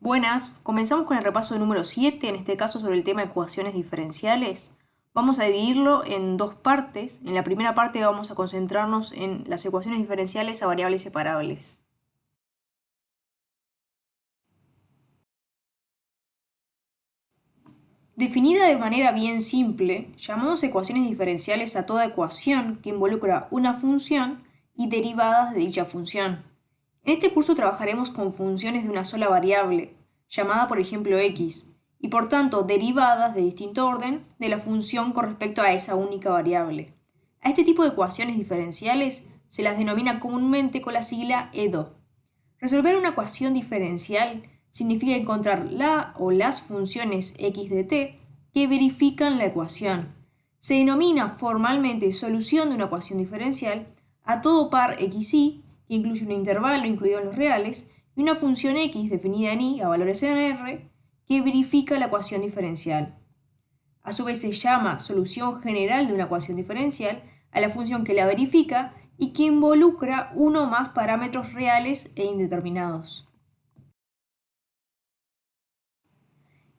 Buenas, comenzamos con el repaso número 7, en este caso sobre el tema de ecuaciones diferenciales. Vamos a dividirlo en dos partes. En la primera parte vamos a concentrarnos en las ecuaciones diferenciales a variables separables. Definida de manera bien simple, llamamos ecuaciones diferenciales a toda ecuación que involucra una función y derivadas de dicha función. En este curso trabajaremos con funciones de una sola variable, llamada por ejemplo x, y por tanto derivadas de distinto orden de la función con respecto a esa única variable. A este tipo de ecuaciones diferenciales se las denomina comúnmente con la sigla EDO. Resolver una ecuación diferencial significa encontrar la o las funciones x de t que verifican la ecuación. Se denomina formalmente solución de una ecuación diferencial a todo par xy, que incluye un intervalo incluido en los reales, y una función x definida en y a valores en r, que verifica la ecuación diferencial. A su vez se llama solución general de una ecuación diferencial a la función que la verifica y que involucra uno o más parámetros reales e indeterminados.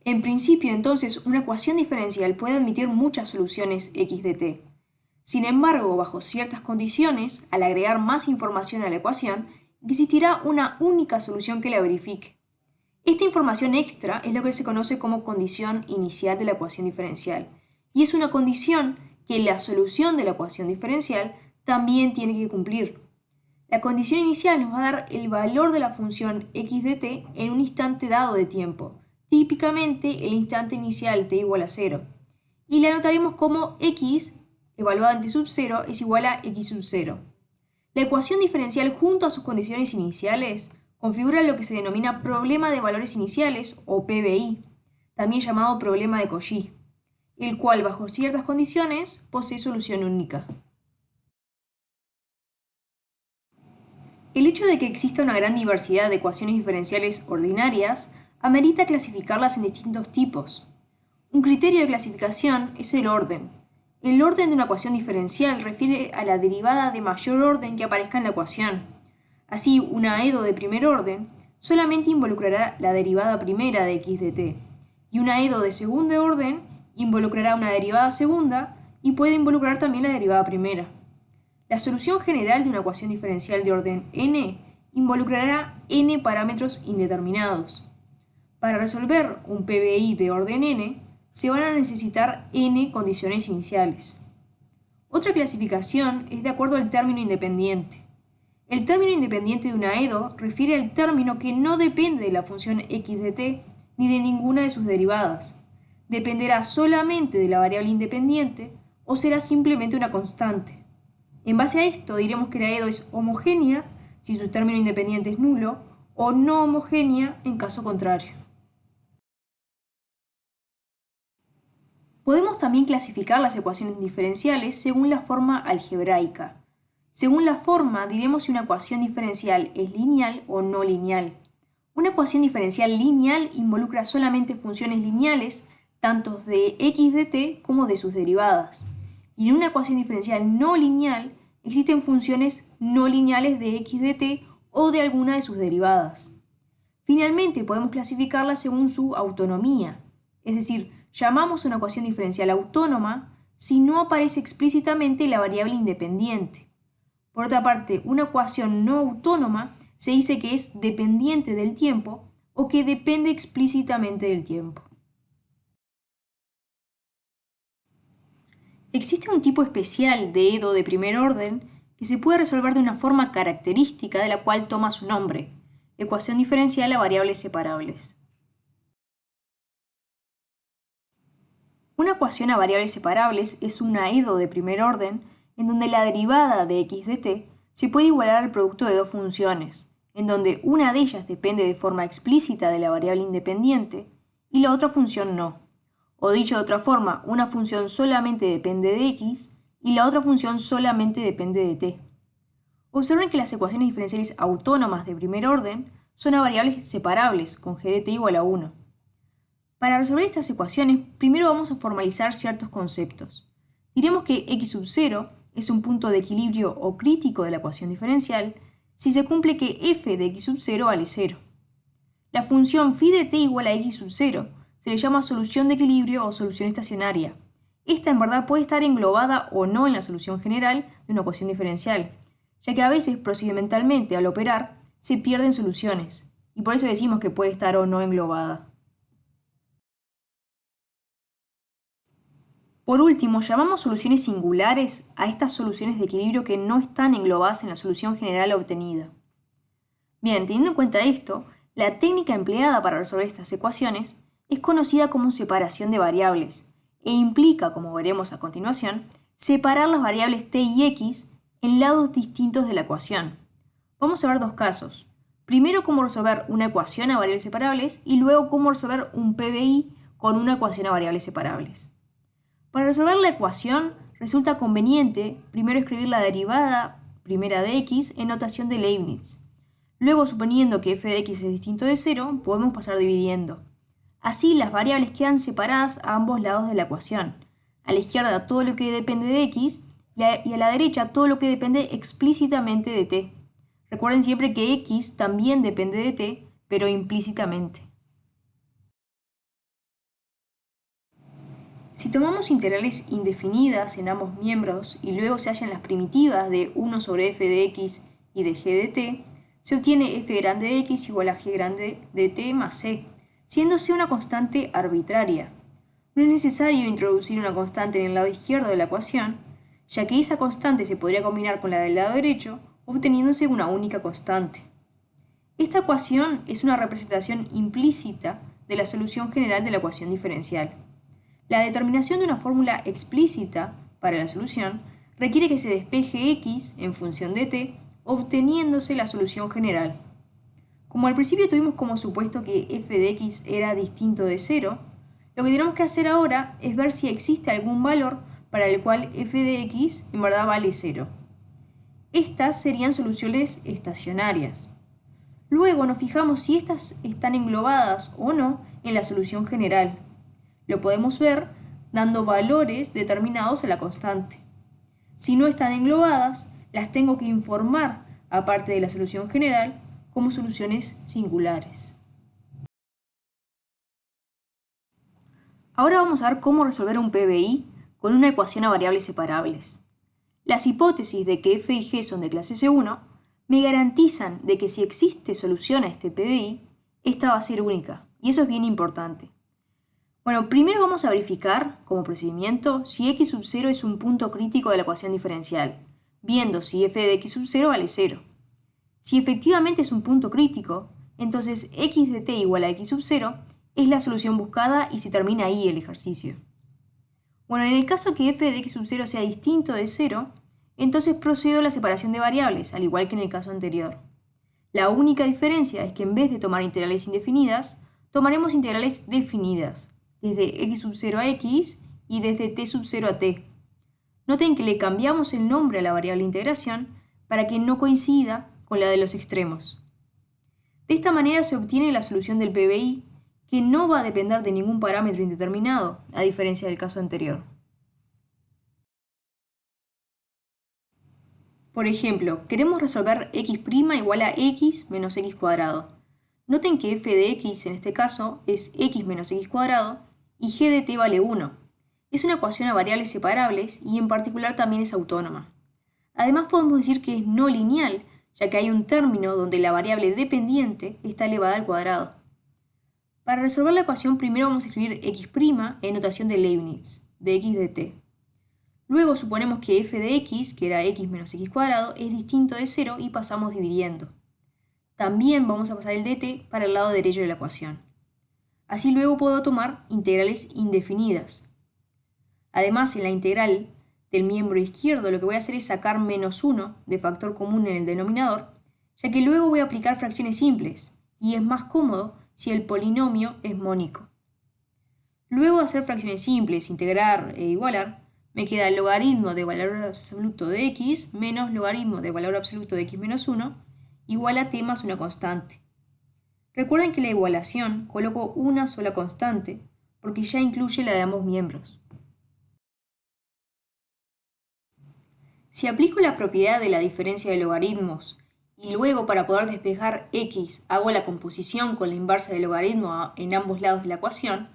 En principio, entonces, una ecuación diferencial puede admitir muchas soluciones x de t. Sin embargo, bajo ciertas condiciones, al agregar más información a la ecuación, existirá una única solución que la verifique. Esta información extra es lo que se conoce como condición inicial de la ecuación diferencial, y es una condición que la solución de la ecuación diferencial también tiene que cumplir. La condición inicial nos va a dar el valor de la función x de t en un instante dado de tiempo, típicamente el instante inicial t igual a 0, y la anotaremos como x evaluada en t sub 0 es igual a x sub 0. La ecuación diferencial junto a sus condiciones iniciales configura lo que se denomina problema de valores iniciales o PVI, también llamado problema de Cauchy, el cual bajo ciertas condiciones posee solución única. El hecho de que exista una gran diversidad de ecuaciones diferenciales ordinarias amerita clasificarlas en distintos tipos. Un criterio de clasificación es el orden. El orden de una ecuación diferencial refiere a la derivada de mayor orden que aparezca en la ecuación. Así, una EDO de primer orden solamente involucrará la derivada primera de x de t, y una EDO de segundo orden involucrará una derivada segunda y puede involucrar también la derivada primera. La solución general de una ecuación diferencial de orden n involucrará n parámetros indeterminados. Para resolver un PVI de orden n, se van a necesitar n condiciones iniciales. Otra clasificación es de acuerdo al término independiente. El término independiente de una EDO refiere al término que no depende de la función x de t ni de ninguna de sus derivadas. Dependerá solamente de la variable independiente o será simplemente una constante. En base a esto diremos que la EDO es homogénea si su término independiente es nulo o no homogénea en caso contrario. Podemos también clasificar las ecuaciones diferenciales según la forma algebraica. Según la forma, diremos si una ecuación diferencial es lineal o no lineal. Una ecuación diferencial lineal involucra solamente funciones lineales, tanto de x de t como de sus derivadas. Y en una ecuación diferencial no lineal existen funciones no lineales de x de t o de alguna de sus derivadas. Finalmente, podemos clasificarla según su autonomía, es decir, llamamos a una ecuación diferencial autónoma si no aparece explícitamente la variable independiente. Por otra parte, una ecuación no autónoma se dice que es dependiente del tiempo o que depende explícitamente del tiempo. Existe un tipo especial de EDO de primer orden que se puede resolver de una forma característica de la cual toma su nombre, ecuación diferencial a variables separables. Una ecuación a variables separables es una EDO de primer orden en donde la derivada de x de t se puede igualar al producto de dos funciones, en donde una de ellas depende de forma explícita de la variable independiente y la otra función no. O dicho de otra forma, una función solamente depende de x y la otra función solamente depende de t. Observen que las ecuaciones diferenciales autónomas de primer orden son a variables separables con g de t igual a 1. Para resolver estas ecuaciones, primero vamos a formalizar ciertos conceptos. Diremos que x sub 0 es un punto de equilibrio o crítico de la ecuación diferencial si se cumple que f de x sub 0 vale 0. La función phi de t igual a x sub 0 se le llama solución de equilibrio o solución estacionaria. Esta en verdad puede estar englobada o no en la solución general de una ecuación diferencial, ya que a veces procedimentalmente al operar se pierden soluciones, y por eso decimos que puede estar o no englobada. Por último, llamamos soluciones singulares a estas soluciones de equilibrio que no están englobadas en la solución general obtenida. Bien, teniendo en cuenta esto, la técnica empleada para resolver estas ecuaciones es conocida como separación de variables e implica, como veremos a continuación, separar las variables t y x en lados distintos de la ecuación. Vamos a ver dos casos. Primero, cómo resolver una ecuación a variables separables y luego cómo resolver un PBI con una ecuación a variables separables. Para resolver la ecuación, resulta conveniente primero escribir la derivada primera de x en notación de Leibniz. Luego, suponiendo que f de x es distinto de 0, podemos pasar dividiendo. Así, las variables quedan separadas a ambos lados de la ecuación. A la izquierda todo lo que depende de x y a la derecha todo lo que depende explícitamente de t. Recuerden siempre que x también depende de t, pero implícitamente. Si tomamos integrales indefinidas en ambos miembros y luego se hallan las primitivas de 1 sobre f de x y de g de t, se obtiene f grande de x igual a g grande de t más c, siendo c una constante arbitraria. No es necesario introducir una constante en el lado izquierdo de la ecuación, ya que esa constante se podría combinar con la del lado derecho, obteniéndose una única constante. Esta ecuación es una representación implícita de la solución general de la ecuación diferencial. La determinación de una fórmula explícita para la solución requiere que se despeje x en función de t, obteniéndose la solución general. Como al principio tuvimos como supuesto que f de x era distinto de 0, lo que tenemos que hacer ahora es ver si existe algún valor para el cual f de x en verdad vale 0. Estas serían soluciones estacionarias. Luego nos fijamos si estas están englobadas o no en la solución general. Lo podemos ver dando valores determinados a la constante. Si no están englobadas, las tengo que informar, aparte de la solución general, como soluciones singulares. Ahora vamos a ver cómo resolver un PBI con una ecuación a variables separables. Las hipótesis de que f y g son de clase C1 me garantizan de que si existe solución a este PBI, esta va a ser única, y eso es bien importante. Bueno, primero vamos a verificar, como procedimiento, si x sub 0 es un punto crítico de la ecuación diferencial, viendo si f de x sub 0 vale 0. Si efectivamente es un punto crítico, entonces x de t igual a x sub 0 es la solución buscada y se termina ahí el ejercicio. Bueno, en el caso que f de x sub 0 sea distinto de 0, entonces procedo a la separación de variables, al igual que en el caso anterior. La única diferencia es que en vez de tomar integrales indefinidas, tomaremos integrales definidas, desde x sub 0 a x y desde t sub 0 a t. Noten que le cambiamos el nombre a la variable integración para que no coincida con la de los extremos. De esta manera se obtiene la solución del PBI, que no va a depender de ningún parámetro indeterminado, a diferencia del caso anterior. Por ejemplo, queremos resolver x' igual a x menos x cuadrado. Noten que f de x en este caso es x menos x cuadrado y g de t vale 1. Es una ecuación a variables separables y en particular también es autónoma. Además podemos decir que es no lineal, ya que hay un término donde la variable dependiente está elevada al cuadrado. Para resolver la ecuación primero vamos a escribir x' en notación de Leibniz, de x de t. Luego suponemos que f de x, que era x menos x cuadrado, es distinto de 0 y pasamos dividiendo. También vamos a pasar el dt para el lado derecho de la ecuación. Así luego puedo tomar integrales indefinidas. Además, en la integral del miembro izquierdo lo que voy a hacer es sacar menos 1 de factor común en el denominador, ya que luego voy a aplicar fracciones simples, y es más cómodo si el polinomio es mónico. Luego de hacer fracciones simples, integrar e igualar, me queda el logaritmo de valor absoluto de x menos logaritmo de valor absoluto de x menos 1 igual a t más una constante. Recuerden que en la igualación coloco una sola constante porque ya incluye la de ambos miembros. Si aplico la propiedad de la diferencia de logaritmos y luego para poder despejar x hago la composición con la inversa del logaritmo en ambos lados de la ecuación,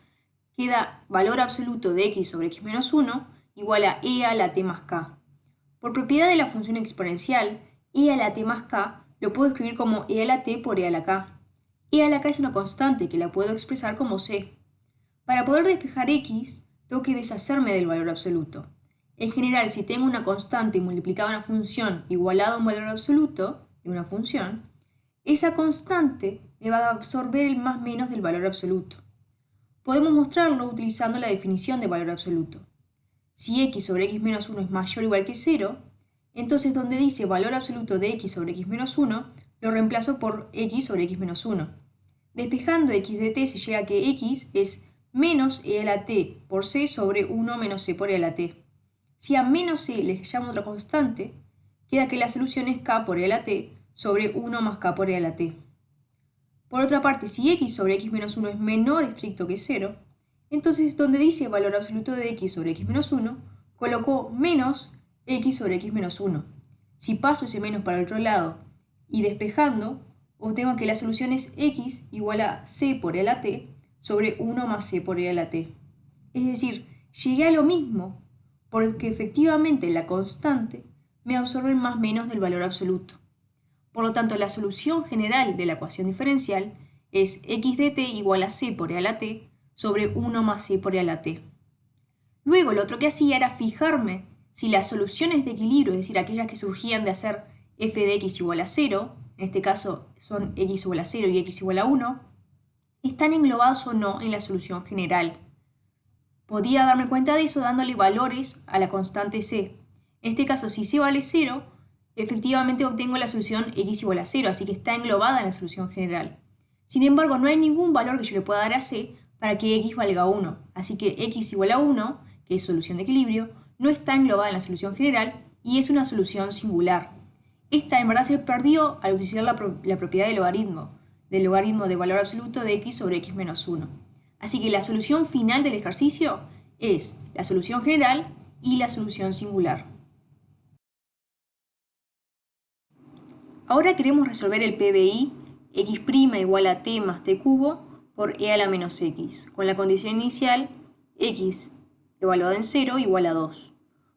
queda valor absoluto de x sobre x menos 1 igual a e a la t más k. Por propiedad de la función exponencial, e a la t más k lo puedo escribir como e a la t por e a la k. E a la k es una constante que la puedo expresar como c. Para poder despejar x, tengo que deshacerme del valor absoluto. En general, si tengo una constante multiplicada a una función igualada a un valor absoluto de una función, esa constante me va a absorber el más menos del valor absoluto. Podemos mostrarlo utilizando la definición de valor absoluto. Si x sobre x menos 1 es mayor o igual que 0, entonces donde dice valor absoluto de x sobre x menos 1, lo reemplazo por x sobre x menos 1. Despejando x de t se llega a que x es menos e a la t por c sobre 1 menos c por e a la t. Si a menos c le llamo otra constante, queda que la solución es k por e a la t sobre 1 más k por e a la t. Por otra parte, si x sobre x menos 1 es menor estricto que 0, entonces donde dice valor absoluto de x sobre x menos 1, coloco menos x sobre x menos 1. Si paso ese menos para el otro lado y despejando, obtengo que la solución es x igual a c por e a la t sobre 1 más c por e a la t. Es decir, llegué a lo mismo porque efectivamente la constante me absorbe el más menos del valor absoluto. Por lo tanto, la solución general de la ecuación diferencial es x de t igual a c por e a la t sobre 1 más c por e a la t. Luego, lo otro que hacía era fijarme si las soluciones de equilibrio, es decir, aquellas que surgían de hacer f de x igual a 0, en este caso son x igual a 0 y x igual a 1, están englobados o no en la solución general. Podía darme cuenta de eso dándole valores a la constante c. En este caso, si c vale 0, efectivamente obtengo la solución x igual a 0, así que está englobada en la solución general. Sin embargo, no hay ningún valor que yo le pueda dar a c para que x valga 1, así que x igual a 1, que es solución de equilibrio, no está englobada en la solución general y es una solución singular. Esta en verdad se perdió al utilizar la propiedad del logaritmo de valor absoluto de x sobre x menos 1. Así que la solución final del ejercicio es la solución general y la solución singular. Ahora queremos resolver el PBI x' igual a t más t cubo por e a la menos x, con la condición inicial x evaluado en 0 igual a 2.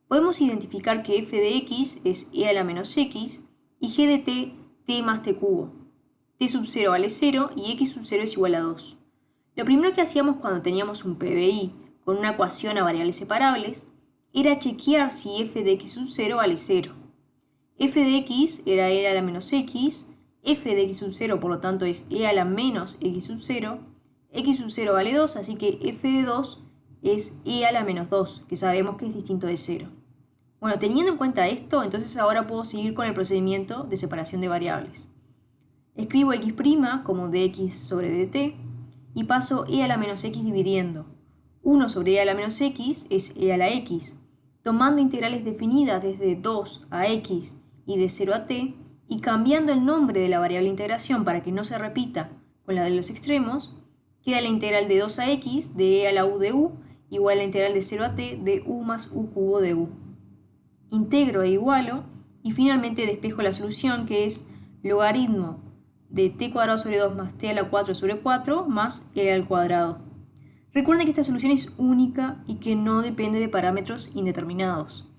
Podemos identificar que f de x es e a la menos x y g de t más t cubo. T sub 0 vale 0 y x sub 0 es igual a 2. Lo primero que hacíamos cuando teníamos un PBI con una ecuación a variables separables era chequear si f de x sub 0 vale 0. F de x era e a la menos x, f de x sub 0 por lo tanto es e a la menos x sub 0, x sub 0 vale 2, así que f de 2 es e a la menos 2, que sabemos que es distinto de 0. Bueno, teniendo en cuenta esto, entonces ahora puedo seguir con el procedimiento de separación de variables. Escribo x' como dx sobre dt y paso e a la menos x dividiendo. 1 sobre e a la menos x es e a la x, tomando integrales definidas desde 2 a x y de 0 a t, y cambiando el nombre de la variable integración para que no se repita con la de los extremos, queda la integral de 2 a x de e a la u de u igual a la integral de 0 a t de u más u cubo de u. Integro e igualo y finalmente despejo la solución, que es logaritmo de t cuadrado sobre 2 más t a la 4 sobre 4 más e al cuadrado. Recuerden que esta solución es única y que no depende de parámetros indeterminados.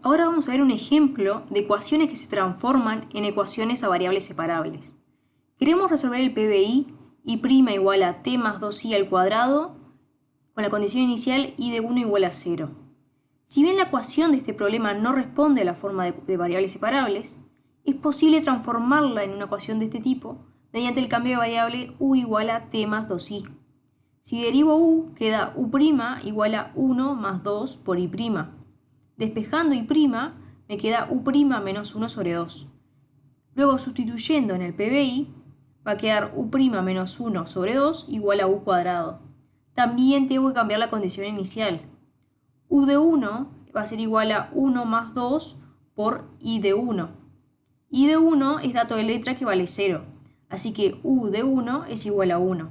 Ahora vamos a ver un ejemplo de ecuaciones que se transforman en ecuaciones a variables separables. Queremos resolver el PBI y' igual a t más 2i al cuadrado con la condición inicial i de 1 igual a 0. Si bien la ecuación de este problema no responde a la forma de variables separables, es posible transformarla en una ecuación de este tipo mediante el cambio de variable u igual a t más 2i. Si derivo u, queda u' igual a 1 más 2 por i'. Despejando i', me queda u' menos 1 sobre 2. Luego, sustituyendo en el PBI, va a quedar u' menos 1 sobre 2 igual a u cuadrado. También tengo que cambiar la condición inicial. U de 1 va a ser igual a 1 más 2 por i de 1. I de 1 es dato de letra que vale 0, así que u de 1 es igual a 1.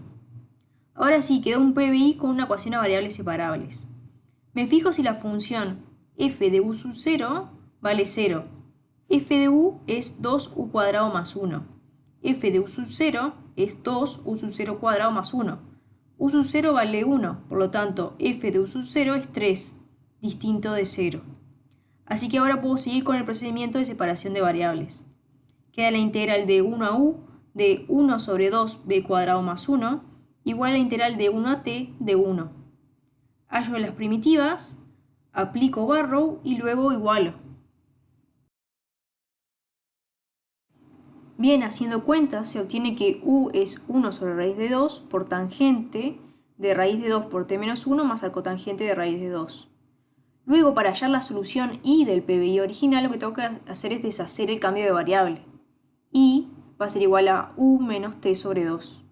Ahora sí, quedó un PBI con una ecuación a variables separables. Me fijo si la función f de u sub 0 vale 0. F de u es 2u cuadrado más 1. F de u sub 0 es 2u sub 0 cuadrado más 1. U sub 0 vale 1, por lo tanto f de u sub 0 es 3, distinto de 0. Así que ahora puedo seguir con el procedimiento de separación de variables. Queda la integral de 1 a u de 1 sobre 2b cuadrado más 1 igual a la integral de 1 a t de 1. Hallo las primitivas, aplico barrow y luego igualo. Bien, haciendo cuentas se obtiene que u es 1 sobre raíz de 2 por tangente de raíz de 2 por t menos 1 más arcotangente de raíz de 2. Luego, para hallar la solución y del PBI original, lo que tengo que hacer es deshacer el cambio de variable. Y va a ser igual a u menos t sobre 2.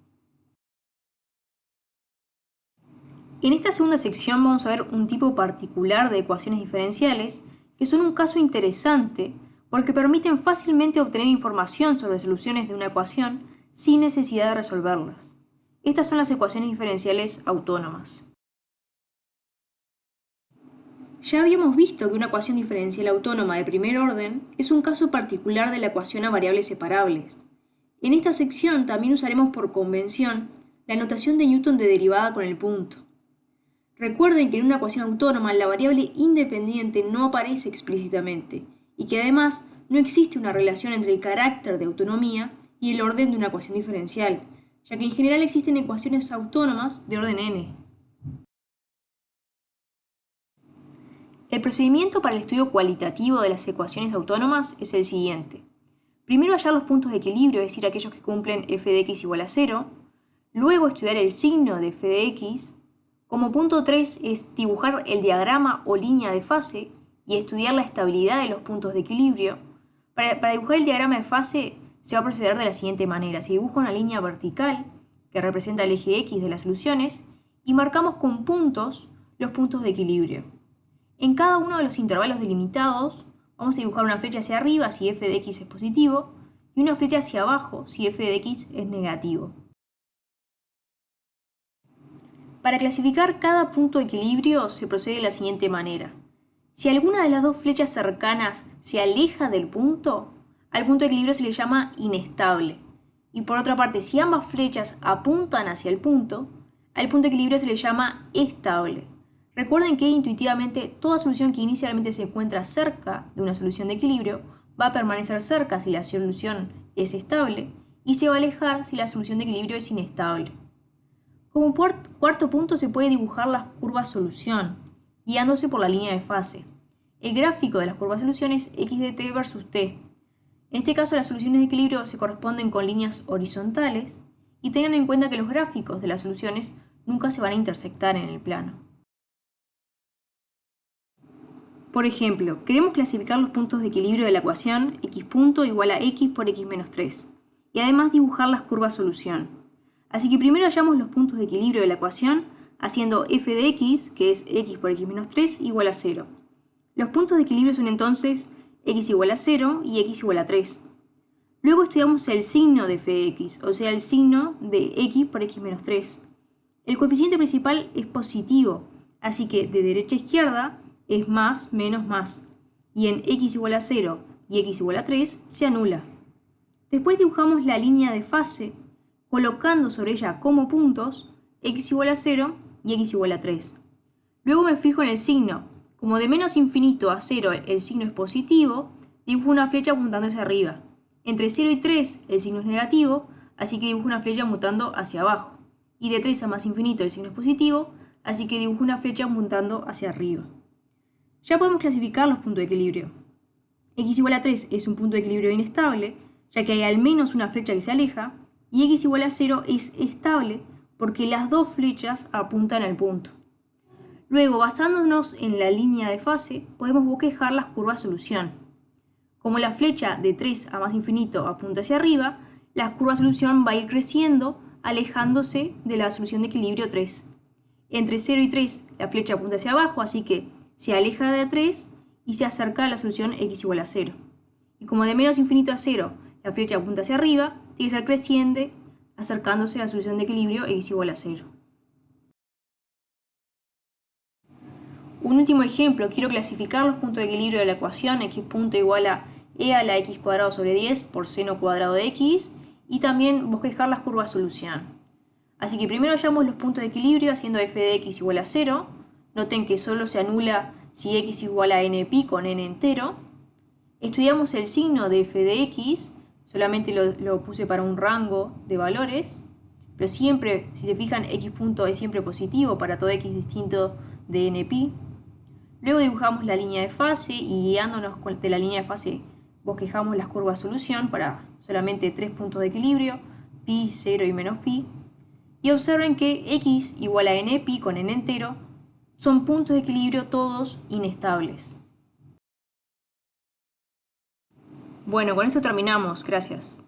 En esta segunda sección vamos a ver un tipo particular de ecuaciones diferenciales que son un caso interesante porque permiten fácilmente obtener información sobre soluciones de una ecuación sin necesidad de resolverlas. Estas son las ecuaciones diferenciales autónomas. Ya habíamos visto que una ecuación diferencial autónoma de primer orden es un caso particular de la ecuación a variables separables. En esta sección también usaremos por convención la notación de Newton de derivada con el punto. Recuerden que en una ecuación autónoma la variable independiente no aparece explícitamente y que además no existe una relación entre el carácter de autonomía y el orden de una ecuación diferencial, ya que en general existen ecuaciones autónomas de orden n. El procedimiento para el estudio cualitativo de las ecuaciones autónomas es el siguiente. Primero hallar los puntos de equilibrio, es decir, aquellos que cumplen f de x igual a 0. Luego estudiar el signo de f de x. Como punto 3 es dibujar el diagrama o línea de fase y estudiar la estabilidad de los puntos de equilibrio. Para dibujar el diagrama de fase se va a proceder de la siguiente manera. Se dibuja una línea vertical que representa el eje x de las soluciones y marcamos con puntos los puntos de equilibrio. En cada uno de los intervalos delimitados vamos a dibujar una flecha hacia arriba si f de x es positivo y una flecha hacia abajo si f de x es negativo. Para clasificar cada punto de equilibrio se procede de la siguiente manera. Si alguna de las dos flechas cercanas se aleja del punto, al punto de equilibrio se le llama inestable. Y por otra parte, si ambas flechas apuntan hacia el punto, al punto de equilibrio se le llama estable. Recuerden que intuitivamente toda solución que inicialmente se encuentra cerca de una solución de equilibrio va a permanecer cerca si la solución es estable y se va a alejar si la solución de equilibrio es inestable. Como cuarto punto se puede dibujar las curvas solución, guiándose por la línea de fase. El gráfico de las curvas solución es x de t versus t. En este caso las soluciones de equilibrio se corresponden con líneas horizontales y tengan en cuenta que los gráficos de las soluciones nunca se van a intersectar en el plano. Por ejemplo, queremos clasificar los puntos de equilibrio de la ecuación x punto igual a x por x menos 3 y además dibujar las curvas solución. Así que primero hallamos los puntos de equilibrio de la ecuación haciendo f de x, que es x por x menos 3, igual a 0. Los puntos de equilibrio son entonces x igual a 0 y x igual a 3. Luego estudiamos el signo de f de x, o sea el signo de x por x menos 3. El coeficiente principal es positivo, así que de derecha a izquierda es más menos más. Y en x igual a 0 y x igual a 3 se anula. Después dibujamos la línea de fase, colocando sobre ella como puntos x igual a 0 y x igual a 3. Luego me fijo en el signo. Como de menos infinito a 0 el signo es positivo, dibujo una flecha apuntando hacia arriba. Entre 0 y 3 el signo es negativo, así que dibujo una flecha apuntando hacia abajo. Y de 3 a más infinito el signo es positivo, así que dibujo una flecha apuntando hacia arriba. Ya podemos clasificar los puntos de equilibrio. X igual a 3 es un punto de equilibrio inestable, ya que hay al menos una flecha que se aleja, y x igual a 0 es estable porque las dos flechas apuntan al punto. Luego, basándonos en la línea de fase, podemos bosquejar las curvas solución. Como la flecha de 3 a más infinito apunta hacia arriba, la curva solución va a ir creciendo, alejándose de la solución de equilibrio 3. Entre 0 y 3 la flecha apunta hacia abajo, así que se aleja de 3 y se acerca a la solución x igual a 0. Y como de menos infinito a 0 la flecha apunta hacia arriba, tiene que ser creciente, acercándose a la solución de equilibrio x igual a 0. Un último ejemplo, quiero clasificar los puntos de equilibrio de la ecuación x punto igual a e a la x cuadrado sobre 10 por seno cuadrado de x y también bosquejar las curvas solución. Así que primero hallamos los puntos de equilibrio haciendo f de x igual a 0. Noten que solo se anula si x igual a npi con n entero. Estudiamos el signo de f de x, solamente lo puse para un rango de valores, pero siempre, si se fijan, x punto es siempre positivo para todo x distinto de npi. Luego dibujamos la línea de fase y guiándonos de la línea de fase bosquejamos las curvas solución para solamente 3 puntos de equilibrio, pi, 0 y menos pi. Y observen que x igual a npi con n entero son puntos de equilibrio todos inestables. Bueno, con esto terminamos. Gracias.